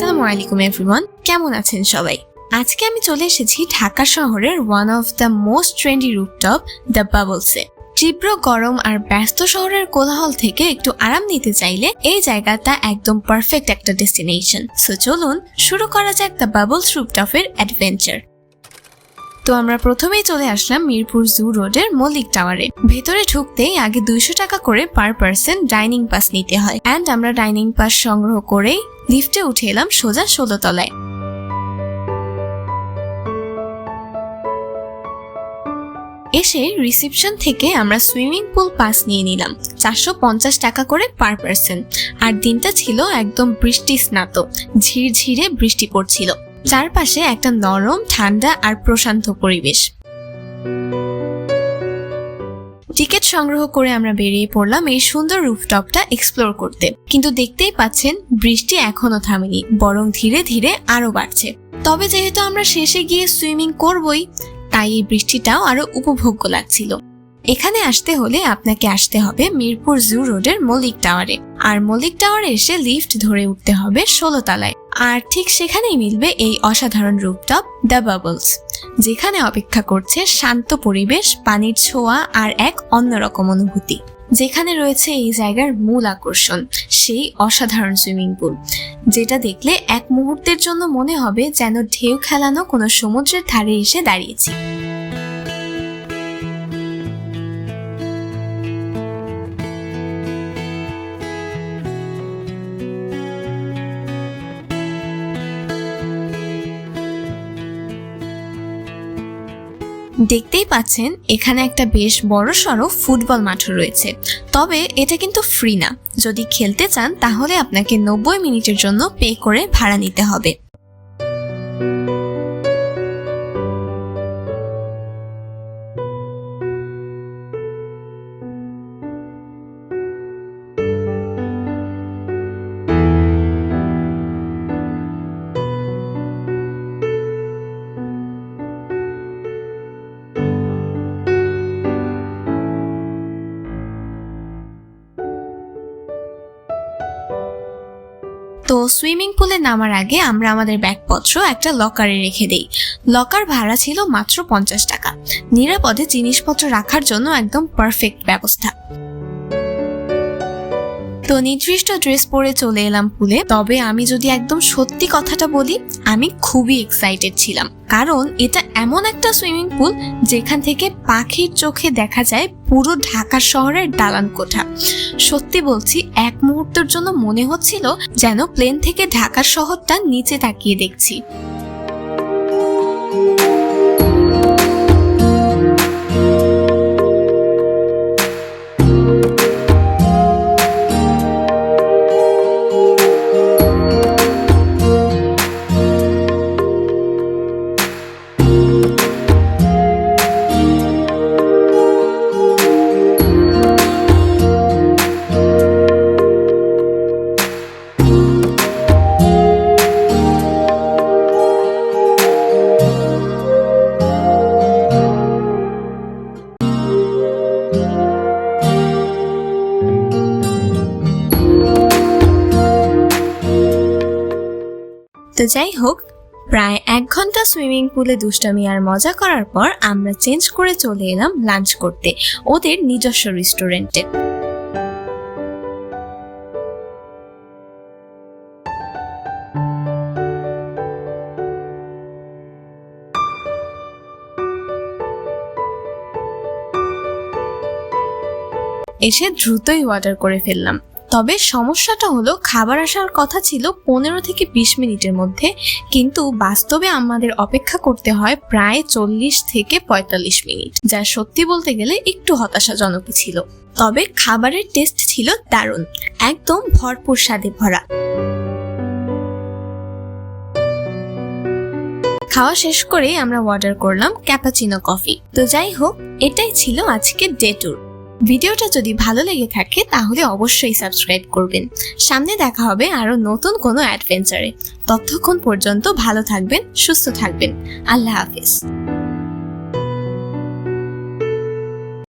আসসালামু আলাইকুম এভরিওয়ান, কেমন আছেন সবাই? আজকে আমি চলে এসেছি ঢাকা শহরের one of the most trendy rooftop the বাবলসে। তীব্র গরম আর ব্যস্ত শহরের কোলাহল থেকে একটু আরাম নিতে চাইলে এই জায়গাটা একদম পারফেক্ট একটা ডেস্টিনেশন। সো চলুন শুরু করা যাক দ্য বাবলস রুফটপের অ্যাডভেঞ্চার। তো আমরা প্রথমেই চলে আসলাম মিরপুর জু রোডের মল্লিক টাওয়ারে। ভেতরে ঢুকতেই আগে 200 টাকা করে পার পার্সন ডাইনিং পাস নিতে হয়, অ্যান্ড আমরা ডাইনিং পাস সংগ্রহ করেই লিফটে উঠে এলাম সোজা 16 তলায়। এসে রিসেপশন থেকে আমরা সুইমিং পুল পাস নিয়ে নিলাম 450 টাকা করে পার পার্সন। আর দিনটা ছিল একদম বৃষ্টি স্নাত, ঝিরঝিরে বৃষ্টি পড়ছিল। চারপাশে একটা নরম, ঠান্ডা আর প্রশান্ত পরিবেশ। টিকিট সংগ্রহ করে আমরা বেরিয়ে পড়লাম এই সুন্দর রুফটপটা এক্সপ্লোর করতে। কিন্তু দেখতেই পাচ্ছেন বৃষ্টি এখনো থামেনি, বরং ধীরে ধীরে আরো বাড়ছে। তবে যেহেতু আমরা শেষে গিয়ে সুইমিং করবই, তাই এই বৃষ্টিটাও আরো উপভোগ্য লাগছিল। এখানে আসতে হলে আপনাকে আসতে হবে মিরপুর জু রোডের মল্লিক টাওয়ারে, আর মল্লিক টাওয়ারে এসে লিফট ধরে উঠতে হবে 16 তলায়। আর ঠিক সেখানেই মিলবে এই অসাধারণ রুফটপ দ্য বাবলস, যেখানে অপেক্ষা করছে শান্ত পরিবেশ, পানির ছোঁয়া আর এক অন্যরকম অনুভূতি। যেখানে রয়েছে এই জায়গার মূল আকর্ষণ, সেই অসাধারণ সুইমিং পুল, যেটা দেখলে এক মুহূর্তের জন্য মনে হবে যেন ঢেউ খেলানো কোনো সমুদ্রের ধারে এসে দাঁড়িয়েছি। দেখতেই পাচ্ছেন এখানে একটা বেশ বড়সড় ফুটবল মাঠও রয়েছে। তবে এটা কিন্তু ফ্রি না। যদি খেলতে চান তাহলে আপনাকে 90 মিনিটের জন্য পে করে ভাড়া নিতে হবে। তো সুইমিং পুলে নামার আগে আমরা আমাদের ব্যাগপত্র একটা লকারে রেখে দেই। লকার ভাড়া ছিল মাত্র 50 টাকা। নিরাপদে জিনিসপত্র রাখার জন্য একদম পারফেক্ট ব্যবস্থা। তো নির্দিষ্ট ড্রেস পরে চলে এলাম পুলে। তবে আমি যদি একদম সত্যি কথাটা বলি, আমি খুবই এক্সাইটেড ছিলাম, কারণ এটা এমন একটা সুইমিং পুল যেখান থেকে পাখির চোখে দেখা যায় পুরো ঢাকা শহরের দালান কোঠা। সত্যি বলছি, এক মুহূর্তের জন্য মনে হচ্ছিল যেন প্লেন থেকে ঢাকার শহরটা নিচে তাকিয়ে দেখছি। তো যাই হোক, প্রায় 1 ঘন্টা সুইমিং পুলে দুষ্টামি আর মজা করার পর আমরা চেঞ্জ করে চলে এলাম লাঞ্চ করতে ওদের নিজস্ব রেস্টুরেন্টে। এসে দ্রুতই অর্ডার করে ফেললাম। তবে সমস্যাটা হলো, খাবার আসার কথা ছিল 15 থেকে 20 মিনিটের মধ্যে, কিন্তু বাস্তবে আমাদের অপেক্ষা করতে হয় প্রায় 40 থেকে 45 মিনিট, যা সত্যি বলতে গেলে একটু হতাশাজনকই ছিল। তবে খাবারের টেস্ট ছিল দারুণ, একদম ভরপুর স্বাদে ভরা। খাওয়া শেষ করে আমরা অর্ডার করলাম ক্যাপাচিনো কফি। তো যাই হোক, এটাই ছিল আজকের ডে ট্যুর। ভিডিওটা যদি ভালো লেগে থাকে তাহলে অবশ্যই সাবস্ক্রাইব করবেন। সামনে দেখা হবে আরো নতুন কোনো অ্যাডভেঞ্চারে। ততক্ষণ পর্যন্ত ভালো থাকবেন, সুস্থ থাকবেন। আল্লাহ হাফেজ।